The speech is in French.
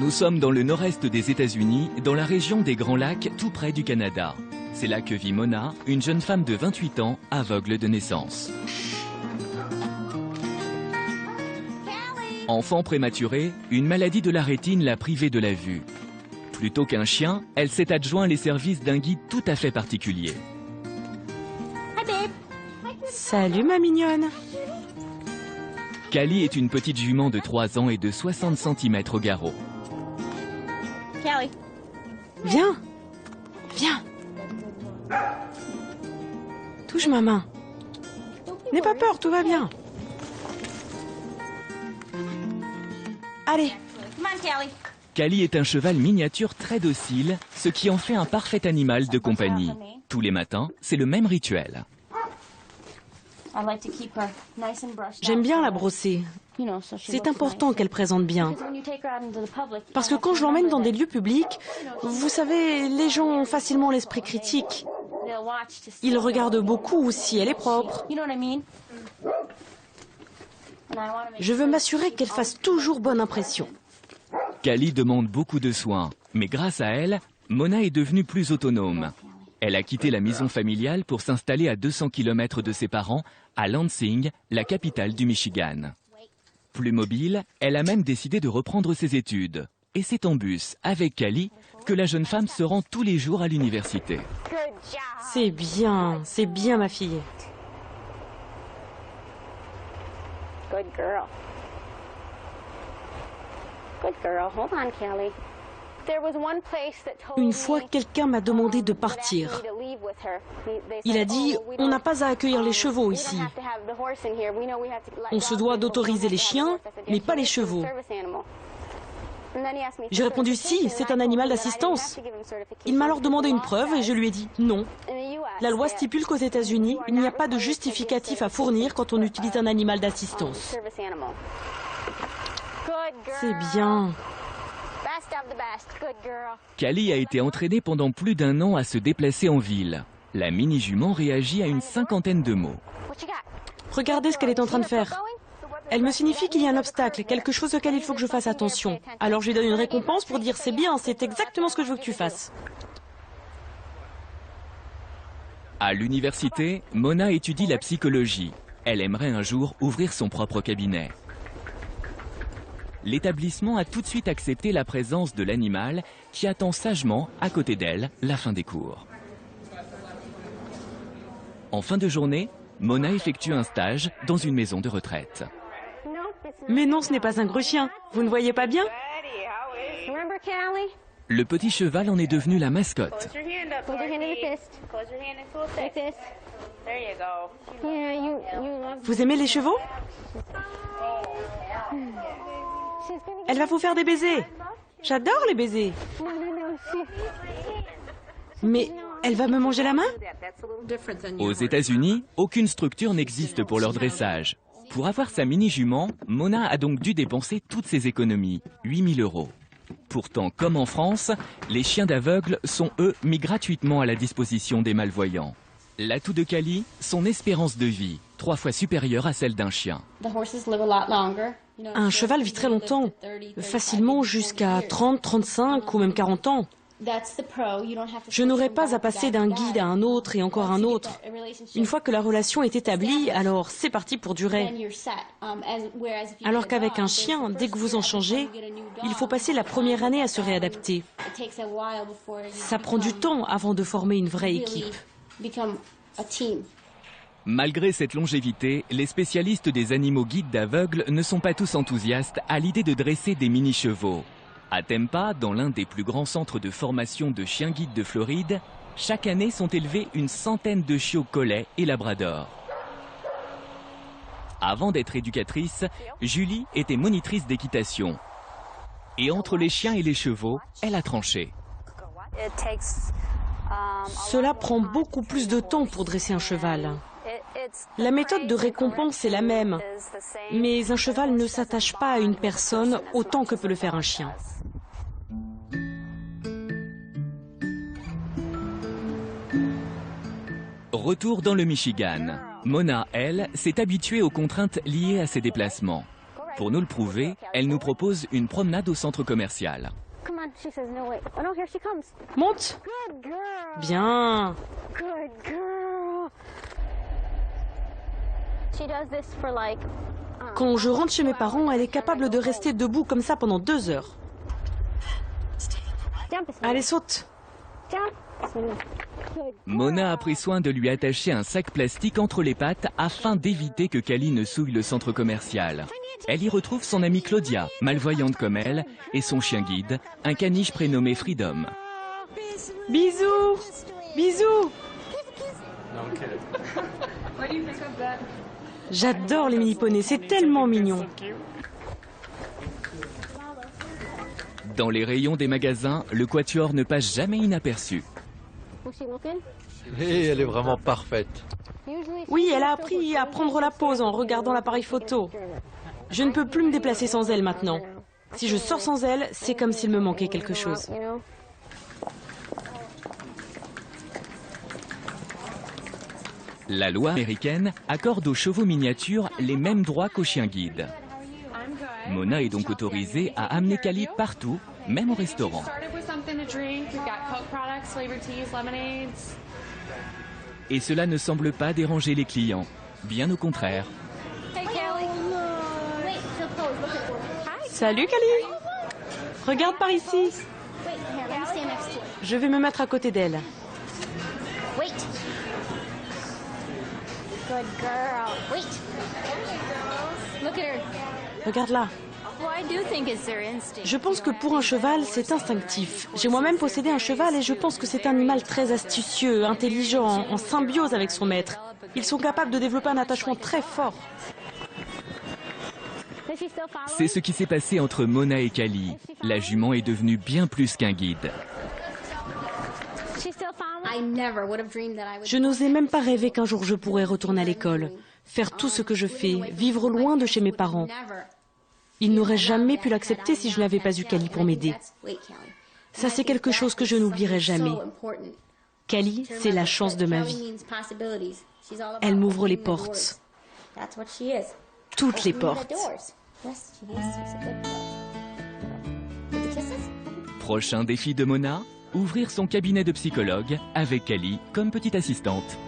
Nous sommes dans le nord-est des États-Unis, dans la région des Grands Lacs, tout près du Canada. C'est là que vit Mona, une jeune femme de 28 ans, aveugle de naissance. Enfant prématuré, une maladie de la rétine l'a privée de la vue. Plutôt qu'un chien, elle s'est adjoint les services d'un guide tout à fait particulier. Salut ma mignonne. Callie est une petite jument de 3 ans et de 60 cm au garrot. Callie. Viens. Viens. Touche ma main. N'aie pas peur, tout va bien. Allez. Come on, Callie. Callie est un cheval miniature très docile, ce qui en fait un parfait animal de compagnie. Tous les matins, c'est le même rituel. J'aime bien la brosser. C'est important qu'elle présente bien. Parce que quand je l'emmène dans des lieux publics, vous savez, les gens ont facilement l'esprit critique. Ils regardent beaucoup si elle est propre. Je veux m'assurer qu'elle fasse toujours bonne impression. Callie demande beaucoup de soins, mais grâce à elle, Mona est devenue plus autonome. Elle a quitté la maison familiale pour s'installer à 200 km de ses parents, à Lansing, la capitale du Michigan. Plus mobile, elle a même décidé de reprendre ses études. Et c'est en bus, avec Callie, que la jeune femme se rend tous les jours à l'université. C'est bien ma fille. Good girl. Good girl. Hold on, Callie. Une fois, quelqu'un m'a demandé de partir. Il a dit, on n'a pas à accueillir les chevaux ici. On se doit d'autoriser les chiens, mais pas les chevaux. J'ai répondu, si, c'est un animal d'assistance. Il m'a alors demandé une preuve et je lui ai dit, non. La loi stipule qu'aux États-Unis, il n'y a pas de justificatif à fournir quand on utilise un animal d'assistance. C'est bien. Callie a été entraînée pendant plus d'1 an à se déplacer en ville. La mini-jument réagit à une 50aine de mots. Regardez ce qu'elle est en train de faire. Elle me signifie qu'il y a un obstacle, quelque chose auquel il faut que je fasse attention. Alors je lui donne une récompense pour dire c'est bien, c'est exactement ce que je veux que tu fasses. À l'université, Mona étudie la psychologie. Elle aimerait un jour ouvrir son propre cabinet. L'établissement a tout de suite accepté la présence de l'animal qui attend sagement, à côté d'elle, la fin des cours. En fin de journée, Mona effectue un stage dans une maison de retraite. Mais non, ce n'est pas un gros chien. Vous ne voyez pas bien? Le petit cheval en est devenu la mascotte. Vous aimez les chevaux? Elle va vous faire des baisers. J'adore les baisers. Mais elle va me manger la main? Aux États-Unis, aucune structure n'existe pour leur dressage. Pour avoir sa mini-jument, Mona a donc dû dépenser toutes ses économies, 8 000 €. Pourtant, comme en France, les chiens d'aveugles sont, eux, mis gratuitement à la disposition des malvoyants. L'atout de Callie, son espérance de vie, 3 fois supérieure à celle d'un chien. Un cheval vit très longtemps, facilement jusqu'à 30, 35 ou même 40 ans. Je n'aurai pas à passer d'un guide à un autre et encore un autre. Une fois que la relation est établie, alors c'est parti pour durer. Alors qu'avec un chien, dès que vous en changez, il faut passer la première année à se réadapter. Ça prend du temps avant de former une vraie équipe. Malgré cette longévité, les spécialistes des animaux guides d'aveugles ne sont pas tous enthousiastes à l'idée de dresser des mini-chevaux. À Tampa, dans l'un des plus grands centres de formation de chiens guides de Floride, chaque année sont élevés une centaine de chiots collets et labradors. Avant d'être éducatrice, Julie était monitrice d'équitation. Et entre les chiens et les chevaux, elle a tranché. Cela prend beaucoup plus de temps pour dresser un cheval. La méthode de récompense est la même, mais un cheval ne s'attache pas à une personne autant que peut le faire un chien. Retour dans le Michigan. Mona, elle, s'est habituée aux contraintes liées à ses déplacements. Pour nous le prouver, elle nous propose une promenade au centre commercial. Come on, she says no wait. Oh no, here she comes. Monte. Good girl. Bien. Good girl. She does this for like. Quand je rentre chez mes parents, elle est capable de rester debout comme ça pendant 2 heures. Jump, Snoopy. Allez, saute. Jump. Snoopy. Good. Mona a pris soin de lui attacher un sac plastique entre les pattes afin d'éviter que Callie ne souille le centre commercial. Elle y retrouve son amie Claudia, malvoyante comme elle, et son chien guide, un caniche prénommé Freedom. Bisous. Bisous. J'adore les mini-poneys, c'est tellement mignon. Dans les rayons des magasins, le quatuor ne passe jamais inaperçu. Was she looking? Et elle est vraiment parfaite. Usually. Oui, elle a appris à prendre la pause en regardant l'appareil photo. Je ne peux plus me déplacer sans elle maintenant. Si je sors sans elle, c'est comme s'il me manquait quelque chose. You know. La loi américaine accorde aux chevaux miniatures les mêmes droits qu'aux chiens guides. Mona est donc autorisée à amener Callie partout, même au restaurant. Et cela ne semble pas déranger les clients, bien au contraire. Hey, Callie. Wait, she'll pose. Look at her. Hi. Salut Callie. Regarde par ici. Wait, here, let me stand next to her. Je vais me mettre à côté d'elle. Wait. Good girl. Wait. Look at her. Regarde là. Well, I do think it's their instinct. Je pense que pour un cheval, c'est instinctif. J'ai moi-même possédé un cheval et je pense que c'est un animal très astucieux, intelligent, en symbiose avec son maître. Ils sont capables de développer un attachement très fort. Is she still following? C'est ce qui s'est passé entre Mona et Callie. La jument est devenue bien plus qu'un guide. She's still following? I never would have dreamed that I would. Je n'osais même pas rêver qu'un jour je pourrais retourner à l'école, faire tout ce que je fais, vivre loin de chez mes parents. Never. Ils n'auraient jamais pu l'accepter si je n'avais pas eu Callie pour m'aider. Wait, Callie. Ça, c'est quelque chose que je n'oublierai jamais. Callie, c'est la chance de ma vie. Elle m'ouvre les portes. Toutes les portes. Prochain défi de Mona, ouvrir son cabinet de psychologue avec Callie comme petite assistante.